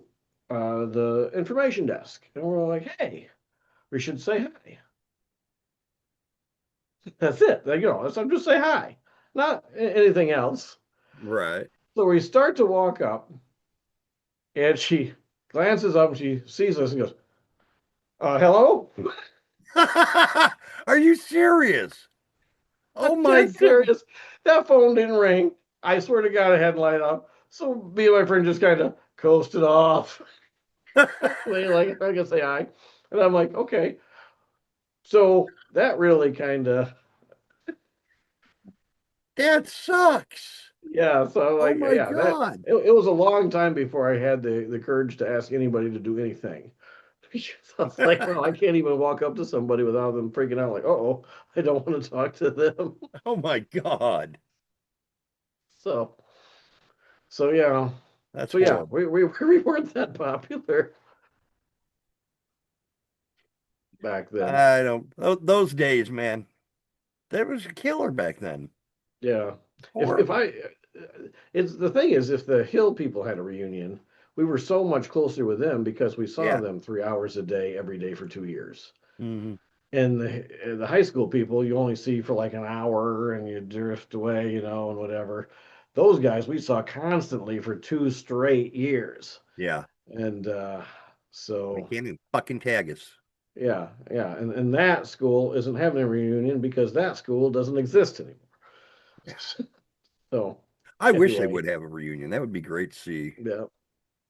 the information desk, and we're like, hey, we should say hi. That's it. Like, I'm just say hi, not anything else.
Right.
So we start to walk up, and she glances up and she sees us and goes, hello?
Are you serious? Oh
I'm
my
dead
God.
serious. That phone didn't ring. I swear to God, it hadn't light up. So me and my friend just kind of coasted off. Like, I can say hi. And I'm like, okay. So that really kind of,
That sucks.
yeah. So I'm
Oh
like,
my
yeah,
God.
it was a long time before I had the courage to ask anybody to do anything. I was like, well, I can't even walk up to somebody without them freaking out, like, oh, I don't want to talk to them.
Oh my God.
So, so yeah.
That's
So yeah,
horrible.
we weren't that popular back then.
I don't, those days, man. That was a killer back then.
Yeah. If
Horrible.
I, it's the thing is, if the Hill people had a reunion, we were so much closer with them because we saw
Yeah.
them 3 hours a day, every day for 2 years.
Hmm.
And the high school people, you only see for like an hour and you drift away, and whatever. Those guys we saw constantly for 2 straight years.
Yeah.
And
They
so,
can't even fucking tag us.
yeah, yeah. And that school isn't having a reunion because that school doesn't exist anymore. So,
I wish they
anyway,
would have a reunion. That would be great to see.
yeah,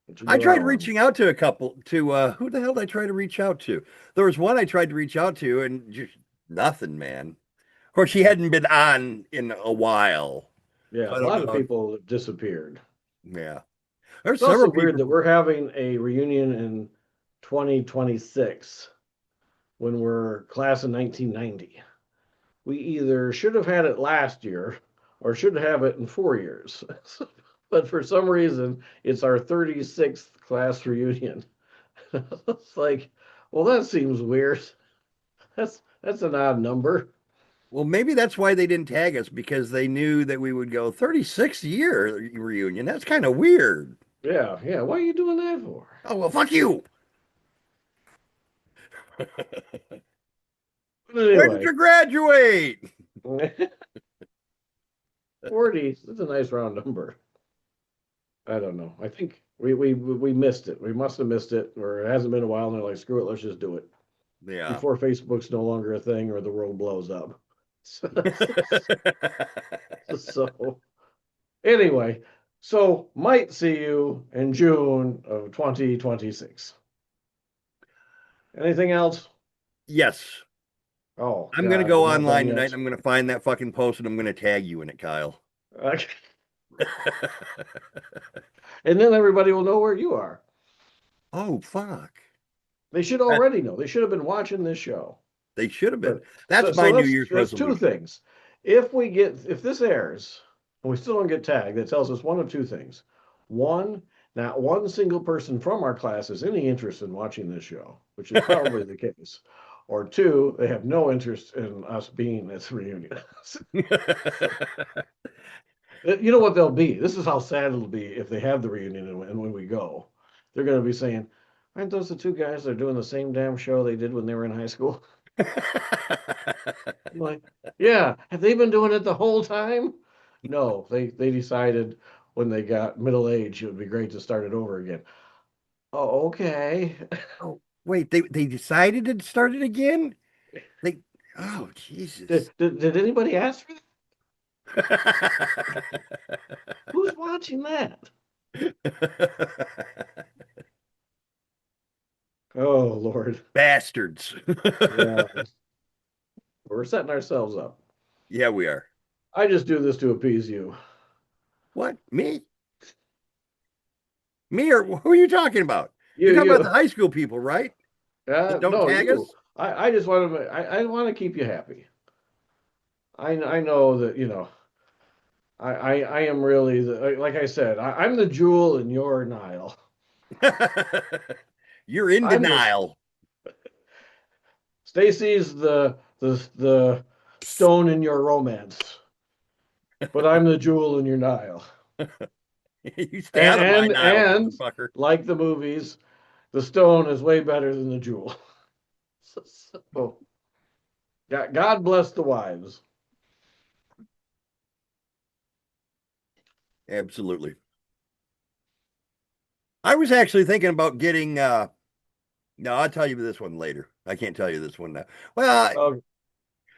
what you
I
do our
tried
own.
reaching out to a couple to who the hell did I try to reach out to? There was one I tried to reach out to and just nothing, man. Of course, she hadn't been on in a while. So
Yeah,
I
a
don't
lot of
know.
people have disappeared.
Yeah. There's
It's also
several
weird
people.
that we're having a reunion in 2026 when we're class of 1990. We either should have had it last year or should have it in 4 years. But for some reason, it's our 36th class reunion. It's like, well, that seems weird. That's an odd number.
Well, maybe that's why they didn't tag us because they knew that we would go 36 year reunion. That's kind of weird.
Yeah, yeah. What are you doing that for?
Oh, well, fuck you.
But
When did
anyway,
you graduate?
40, that's a nice round number. I don't know. I think we missed it. We must have missed it, or it hasn't been a while, and they're like, screw it, let's just do it.
Yeah.
Before Facebook's no longer a thing or the world blows up. So anyway, so might see you in June of 2026. Anything else?
Yes.
Oh,
I'm going to
God,
go
we're not done
online
yet.
tonight and I'm going to find that fucking post and I'm going to tag you in it, Kyle.
Okay. And then everybody will know where you are.
Oh, fuck.
They should already know. They should have been watching this show.
They should have been.
But
That's my New Year's
that's two
resolution.
things. If this airs and we still don't get tagged, that tells us one of two things. One, not one single person from our class has any interest in watching this show, which is probably the case. Or two, they have no interest in us being at the reunion. You know what they'll be? This is how sad it'll be if they have the reunion and when we go. They're going to be saying, aren't those the two guys that are doing the same damn show they did when they were in high school? I'm like, yeah, have they been doing it the whole time? No, they decided when they got middle age, it would be great to start it over again. Oh, okay.
Oh, wait, they decided to start it again? Oh, Jesus.
Did anybody ask for that? Who's watching that? Oh, Lord.
Bastards.
Yeah. We're setting ourselves up.
Yeah, we are.
I just do this to appease you.
What? Me? Me or who are you talking about? You're
You,
talking
you.
about the high school people, right? That don't
No,
tag
you.
us?
I just want to. I want to keep you happy. I know that I am really like I said. I'm the jewel in your Nile.
You're in
I'm
denial.
Stacy's the stone in your romance, but I'm the jewel in your Nile.
You stay out of my Nile,
And
motherfucker.
like the movies, the stone is way better than the jewel. So, God bless the wives.
Absolutely. I was actually thinking about getting no, I'll tell you this one later. I can't tell you this one now. Well,
Oh,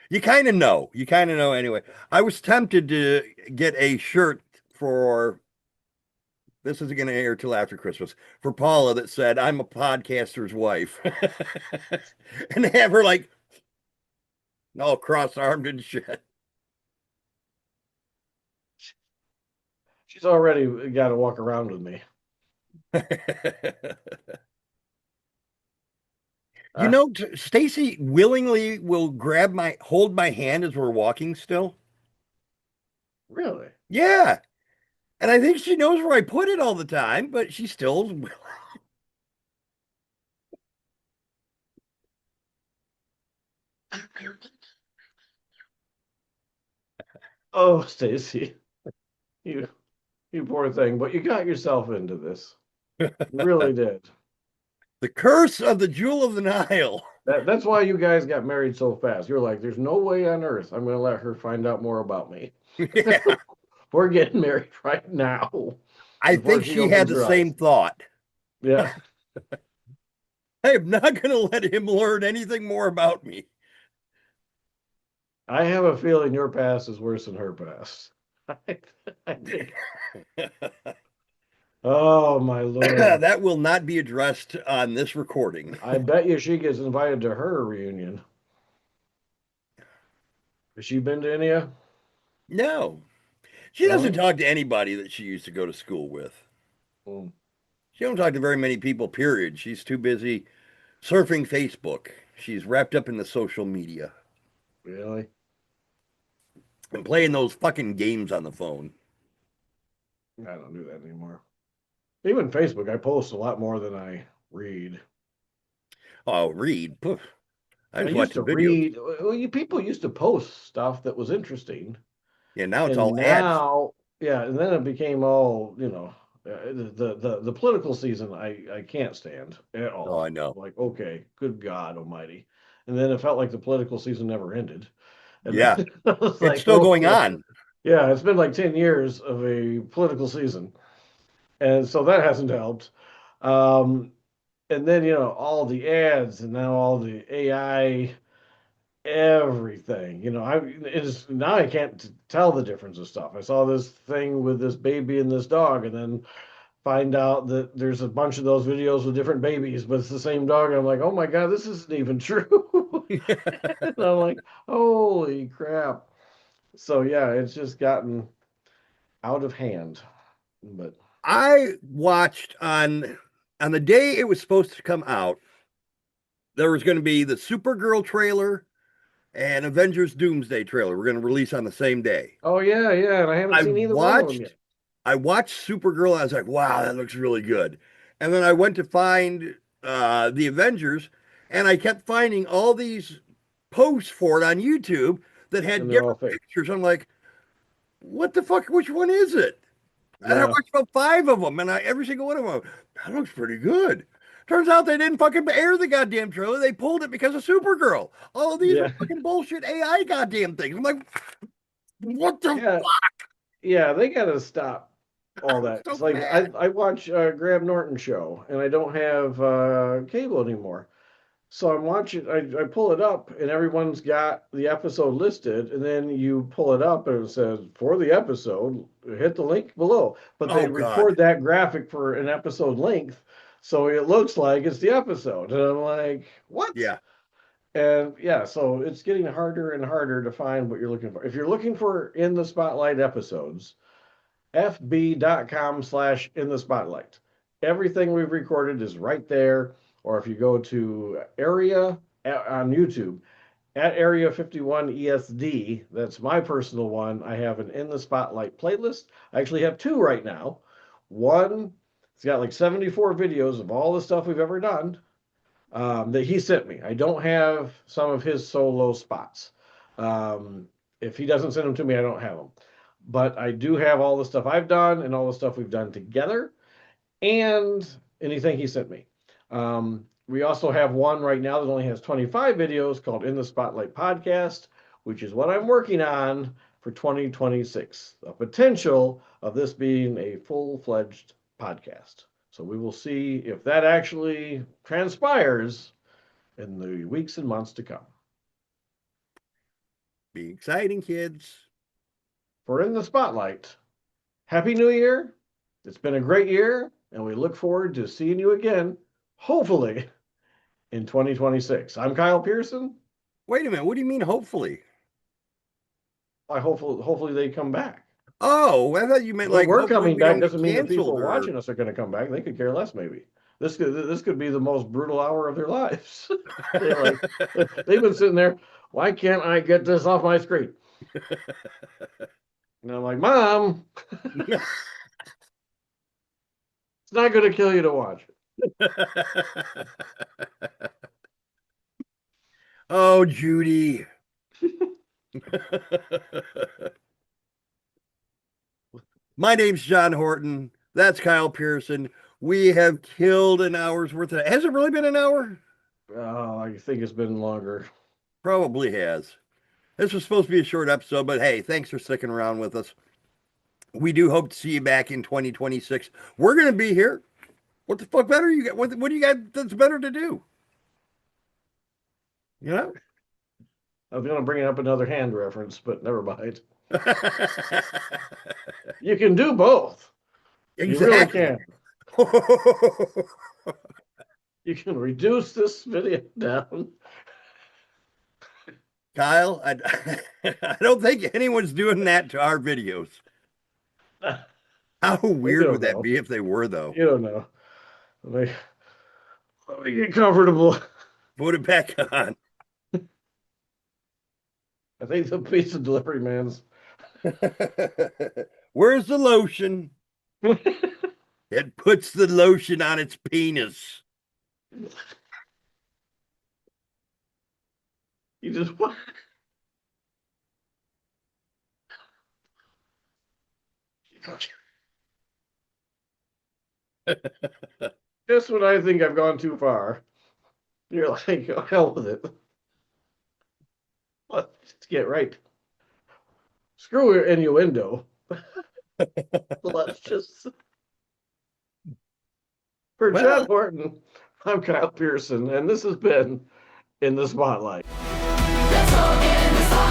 you kind of know. You kind of know anyway. I was tempted to get a shirt for this isn't going to air till after Christmas for Paula that said, I'm a podcaster's wife. And have her like all cross-armed and shit.
she's already got to walk around with me.
You know, Stacy willingly will hold my hand as we're walking still.
Really?
Yeah. And I think she knows where I put it all the time, but she still
Oh, Stacy, you poor thing, but you got yourself into this. You really did.
the curse of the jewel of the Nile.
That's why you guys got married so fast. You're like, there's no way on earth I'm going to let her find out more about me.
Yeah.
We're getting married right now.
I
Before
think
she
she had
opens
the
her
same
eyes.
thought.
Yeah.
I am not going to let him learn anything more about me.
I have a feeling your past is worse than her past. I think. Oh, my Lord.
That will not be addressed on this recording.
I bet you she gets invited to her reunion. Has she been to any of?
No. She doesn't talk to anybody that she used to go to school with.
Mm.
She don't talk to very many people, period. She's too busy surfing Facebook. She's wrapped up in the social media
Really?
and playing those fucking games on the phone.
I don't do that anymore. Even Facebook, I post a lot more than I read.
Oh, read. Poof. I
I
just
used
watch
to
the videos.
read. Well, people used to post stuff that was interesting.
Yeah, now it's
And
all ads.
now, yeah, and then it became all, the political season I can't stand at all.
Oh, I know.
Like, okay, good God Almighty. And then it felt like the political season never ended. And
Yeah.
then I was
It's
like,
still going
okay.
on.
Yeah, it's been like 10 years of a political season. And so that hasn't helped. Um, and then, all the ads and now all the AI, everything, now I can't tell the difference of stuff. I saw this thing with this baby and this dog, and then find out that there's a bunch of those videos with different babies, but it's the same dog. I'm like, oh my God, this isn't even true. And I'm like, holy crap. So yeah, it's just gotten out of hand. But
I watched on the day it was supposed to come out, there was going to be the Supergirl trailer and Avengers Doomsday trailer. We're going to release on the same day.
oh yeah, yeah, and I haven't
I
seen either one of them yet.
watched I watched Supergirl. I was like, wow, that looks really good. And then I went to find the Avengers, and I kept finding all these posts for it on YouTube that had
And they're all
different
fake.
pictures. I'm like, what the fuck? Which one is it? And I
Yeah,
watched about 5 of them, and every single one of them, that looks pretty good. Turns out they didn't fucking air the goddamn trailer. They pulled it because of Supergirl. All of these are
yeah,
fucking bullshit AI goddamn things. I'm like, what the
yeah, yeah. They gotta stop all that.
so
It's like I,
mad?
I watch Graham Norton show, and I don't have cable anymore. So I'm watching, I pull it up and everyone's got the episode listed, and then you pull it up and it says, for the episode, hit the link below. But
Oh
they
God.
record that graphic for an episode length, so it looks like it's the episode. And I'm like, what?
Yeah.
And yeah, so it's getting harder and harder to find what you're looking for. If you're looking for in the spotlight episodes, fb.com/ in the spotlight. Everything we've recorded is right there. Or if you go to area on YouTube at Area 51 ESD, that's my personal one. I have an In the Spotlight playlist. I actually have two right now. One, it's got like 74 videos of all the stuff we've ever done that he sent me. I don't have some of his solo spots. If he doesn't send them to me, I don't have them. But I do have all the stuff I've done and all the stuff we've done together and anything he sent me. We also have one right now that only has 25 videos called In the Spotlight Podcast, which is what I'm working on for 2026. The potential of this being a full-fledged podcast. So we will see if that actually transpires in the weeks and months to come.
Be exciting, kids.
For In the Spotlight, Happy New Year. It's been a great year, and we look forward to seeing you again, hopefully, in 2026. I'm Kyle Pierson.
Wait a minute. What do you mean, hopefully?
Hopefully they come back.
Oh, I thought you meant
Well,
like
we're
hopefully
coming
we
back
don't
doesn't
get
mean the
canceled
people
or
watching us are going to come back. They could care less, maybe. This could be the most brutal hour of their lives. They're like, they've been sitting there. Why can't I get this off my screen? And I'm like, Mom, it's not going to kill you to watch it.
Oh, Judy. My name's John Horton. That's Kyle Pierson. We have killed an hour's worth of. Has it really been an hour?
Oh, I think it's been longer.
Probably has. This was supposed to be a short episode, but hey, thanks for sticking around with us. We do hope to see you back in 2026. We're going to be here. What the fuck better you got? What do you got that's better to do? You know?
I was going to bring up another hand reference, but never mind. You can do both. You really
Exactly.
can. You can reduce this video down.
Kyle, I don't think anyone's doing that to our videos. How weird would that
know.
be if they were, though?
You don't know. Let me get comfortable.
Put it back on.
I think the pizza delivery man's.
Where's the lotion? It puts the lotion on its penis.
You just just when I think I've gone too far, you're like, oh, hell with it. Let's get right. Screw innuendo. Let's just. For
Well-
Chad Horton, I'm Kyle Pierson, and this has been In the Spotlight.
Let's all get in the spotlight.